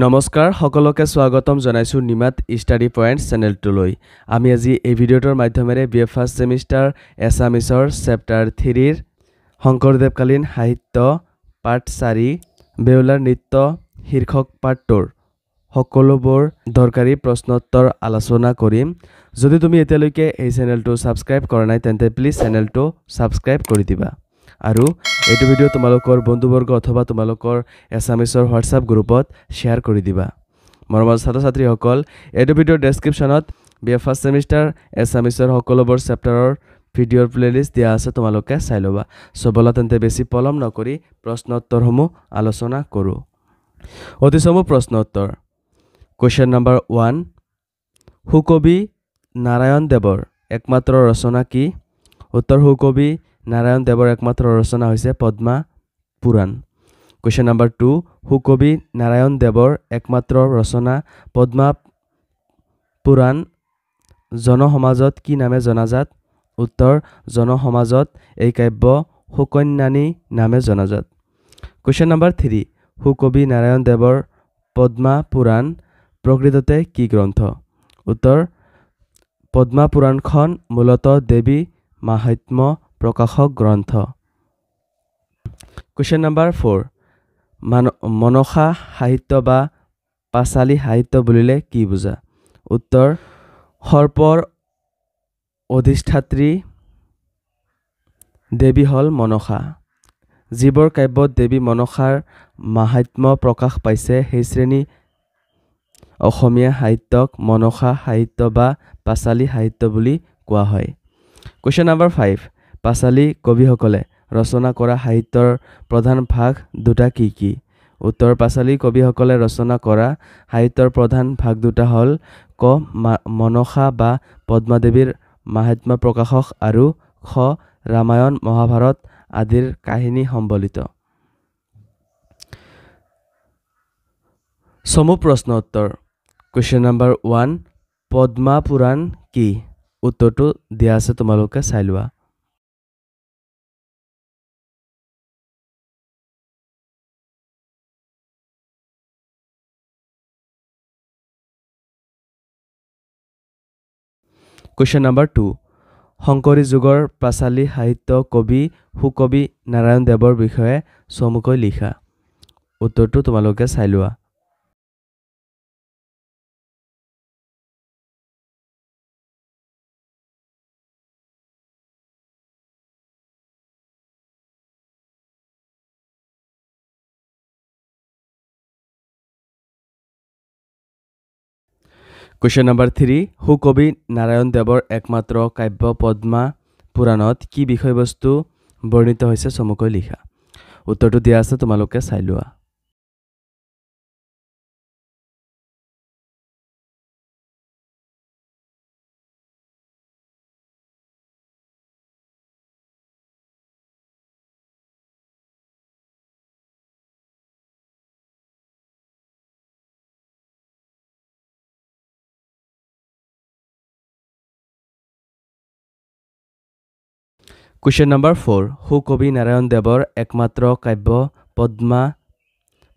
নমস্কাৰ সকলোকে স্বাগতম জনাইছো নিমাত ষ্টাডি পয়েন্ট চেনেলটোলৈ আমি আজি এই ভিডিঅ'টোৰ মাধ্যমেৰে বিএ ফাৰ্ষ্ট সেমিষ্টাৰ এছামিছৰ চেপ্টাৰ 3 ৰ শংকৰদেৱকালীন সাহিত্য পাঠ 4 বেউলাৰ নৃত্য শীৰ্ষক পাঠটোৰ সকলোবোৰ দৰকাৰী প্ৰশ্নোত্তৰ আলোচনা কৰিম। যদি তুমি এতিয়ালৈকে এই চেনেলটো সাবস্ক্ৰাইব কৰা নাই তেন্তে প্লিজ চেনেলটো সাবস্ক্ৰাইব কৰি দিবা আৰু এইটো ভিডিও তোমালোকৰ বন্ধুবৰ্গ অথবা তোমালোকৰ এছামিছৰ হোৱাটছআপ গ্ৰুপত শেয়াৰ কৰি দিবা। মৰমৰ ছাত্ৰ-ছাত্ৰীসকল, এইটো ভিডিওৰ ডেসক্ৰিপচনত বিএ ফাৰ্ষ্ট সেমিষ্টাৰ এছামিছৰ সকলোবোৰ চেপ্টাৰৰ ভিডিওৰ প্লেলিষ্ট দিয়া আছে, তোমালোকে চাই ল'বা। সবলা তেন্তে বেছি পলম নকৰি প্ৰশ্নোত্তৰসমূহ আলোচনা কৰোঁ। অতিসমূহ প্ৰশ্নোত্তৰ। কোৱেশ্চন নম্বৰ 1, সুকবি নাৰায়ণ দেৱৰ একমাত্ৰ ৰচনা কি? উত্তৰ, সুকবি নাৰায়ণ দেৱৰ একমাত্ৰ ৰচনা হৈছে পদ্মা পুৰাণ। কোৱেশ্চন নম্বৰ 2, সুকবি নাৰায়ণ দেৱৰ একমাত্ৰ ৰচনা পদ্মা পুৰাণ জনসমাজত কি নামে জনাজাত? উত্তৰ, জনসমাজত এই কাব্য সুকন্যানী নামে জনাজাত। কোৱেশ্চন নম্বৰ 3, সুকবি নাৰায়ণ দেৱৰ পদ্মা পুৰাণ প্ৰকৃততে কি গ্ৰন্থ? উত্তৰ, পদ্মা পুৰাণখন মূলতঃ দেৱী মাহাত্ম্য প্ৰকাশক গ্ৰন্থ। কোৱেশ্চন নম্বৰ 4, মনসা সাহিত্য বা পাঁচালী সাহিত্য বুলিলে কি বুজা? উত্তৰ, সৰ্পৰ অধিষ্ঠাত্ৰী দেৱী হল মনসা। যিবোৰ কাব্যত দেৱী মনসাৰ মাহাত্ম্য প্ৰকাশ পাইছে সেই শ্ৰেণী অসমীয়া সাহিত্যক মনসা সাহিত্য বা পাঁচালী সাহিত্য বুলি কোৱা হয়। কোৱেশ্চন নম্বৰ 5, পাঁচালী কবিসকলে ৰচনা কৰা সাহিত্যৰ প্ৰধান ভাগ দুটা কি কি? উত্তৰ, পাঁচালী কবিসকলে ৰচনা কৰা সাহিত্যৰ প্ৰধান ভাগ দুটা হ'ল ক মনসা বা পদ্মাদেৱীৰ মাহাত্ম্য প্ৰকাশক আৰু খ ৰামায়ণ মহাভাৰত আদিৰ কাহিনী সম্বলিত। চমু প্ৰশ্ন উত্তৰ। কোৱেশ্চন নম্বৰ 1, পদ্মা পুৰাণ কি? উত্তৰটো দিয়া আছে, তোমালোকে চাই লোৱা। কোৱেশ্চন নম্বৰ 2, শংকৰী যুগৰ পাঁচালী সাহিত্য কবি সুকবি নাৰায়ণ দেৱৰ বিষয়ে চমুকৈ লিখা। উত্তৰটো তোমালোকে চাই লোৱা। কোৱেশ্চন নম্বৰ 3, সুকবি নাৰায়ণ দেৱৰ একমাত্ৰ কাব্য পদ্মা পুৰাণত কি বিষয়বস্তু বৰ্ণিত হৈছে চমুকৈ লিখা। উত্তৰটো দিয়া আছে, তোমালোকে চাই লোৱা। কোৱেশ্চন নম্বৰ 4, সুকবি নাৰায়ণ দেৱৰ একমাত্ৰ কাব্য পদ্মা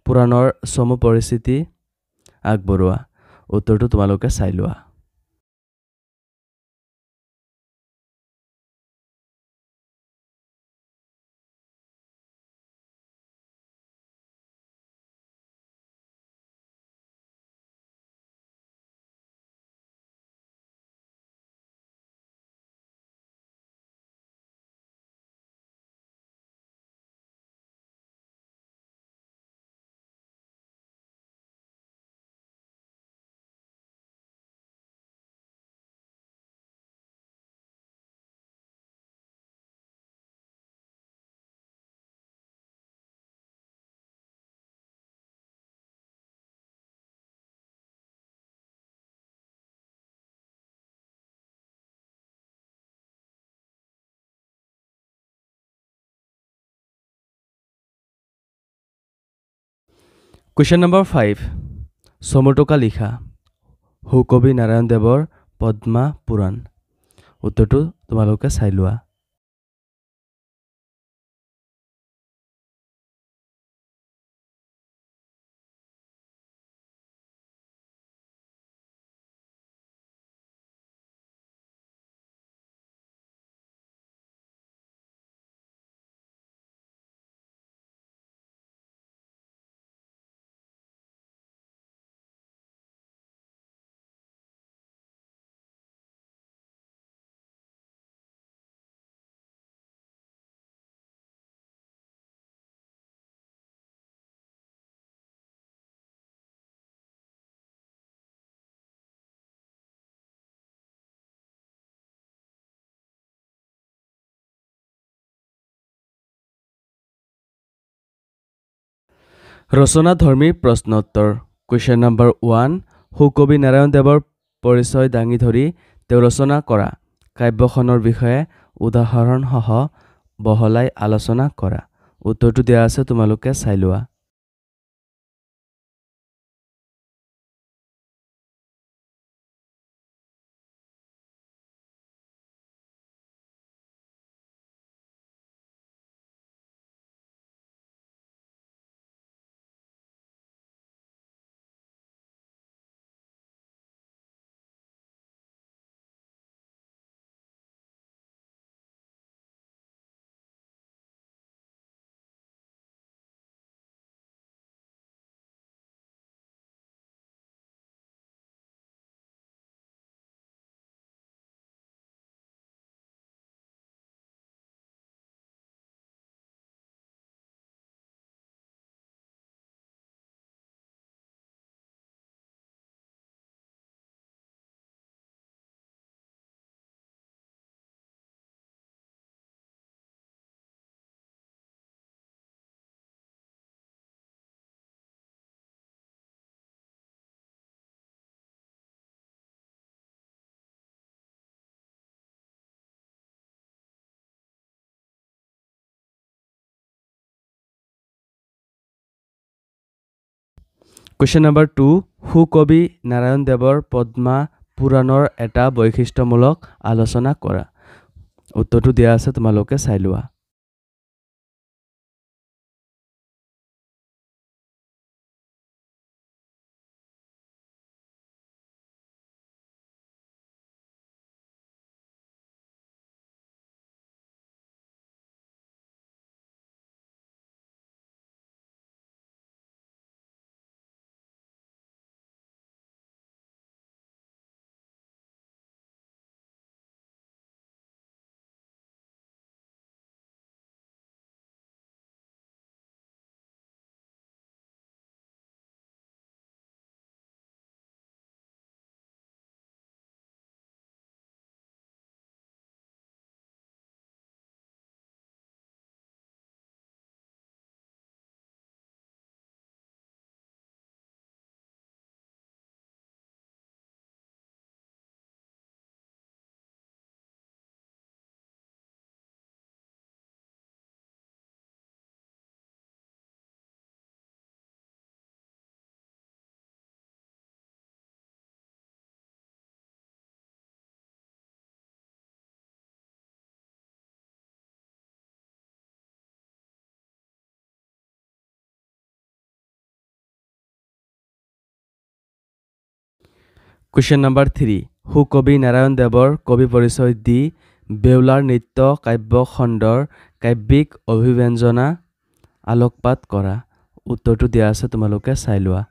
পুৰাণৰ চমু পৰিচিতি আগবঢ়োৱা। উত্তৰটো তোমালোকে চাই লোৱা। কোৱেশ্চন নম্বৰ 5, চমুটোকা লিখা সুকবি নাৰায়ণ দেৱৰ পদ্মা পুৰাণ। উত্তৰটো তোমালোকে চাই লোৱা। ৰচনাধৰ্মী প্ৰশ্নোত্তৰ কুৱেশ্যন নম্বৰ 1 সুকবি নাৰায়ণ দেৱৰ পৰিচয় দাঙি ধৰি তেওঁ ৰচনা কৰা কাব্যখনৰ বিষয়ে উদাহৰণসহ বহলাই আলোচনা কৰা উত্তৰটো দিয়া আছে তোমালোকে চাই লোৱা কুৱেশ্যন নম্বৰ 2 সুকবি নাৰায়ণ দেৱৰ পদ্মা পুৰাণৰ এটা বৈশিষ্ট্যমূলক আলোচনা কৰা উত্তৰটো দিয়া আছে তোমালোকে চাই লোৱা কুৱেশ্যন নম্বৰ 3 সুকবি নাৰায়ণ দেৱৰ কবি পৰিচয় দি বেউলাৰ নৃত্য কাব্য খণ্ডৰ কাব্যিক অভিব্যঞ্জনা আলোকপাত কৰা উত্তৰটো দিয়া আছে তোমালোকে চাই লোৱা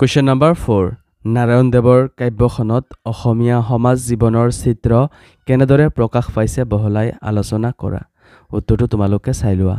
Question number 4. নাৰায়ণ দেৱৰ কাব্যখনত অসমীয়া সমাজ জীৱনৰ চিত্ৰ কেনেদৰে প্ৰকাশ পাইছে বহলাই আলোচনা কৰা। উত্তৰটো তোমালোকে চাই লোৱা।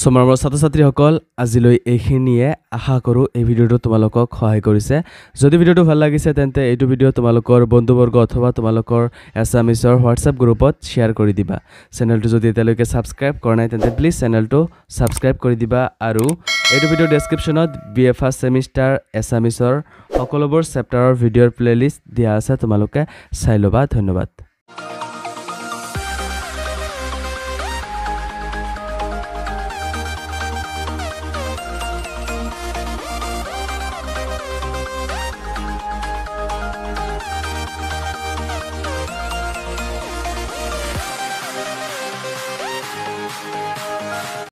সমামৰ ছাত্ৰ-ছাত্ৰীসকল আজিলৈ এইখিনিয়ে আশা কৰোঁ এই ভিডিঅ'টো তোমালোকক সহায় কৰিছে। যদি ভিডিঅ'টো ভাল লাগিছে তেন্তে এইটো ভিডিঅ' তোমালোকৰ বন্ধুবৰ্গ অথবা তোমালোকৰ এছামিছৰ হোৱাটছআপ গ্ৰুপত শ্বেয়াৰ কৰি দিবা। চেনেলটো যদি এতিয়ালৈকে ছাবস্ক্ৰাইব কৰা নাই তেন্তে প্লিজ চেনেলটো ছাবস্ক্ৰাইব কৰি দিবা আৰু এইটো ভিডিঅ'ৰ ডেছক্ৰিপশ্যনত BA ফাৰ্ষ্ট ছেমিষ্টাৰ এছামিছৰ সকলোবোৰ চেপ্টাৰৰ ভিডিঅ'ৰ প্লেলিষ্ট দিয়া আছে, তোমালোকে চাই ল'বা। ধন্যবাদ।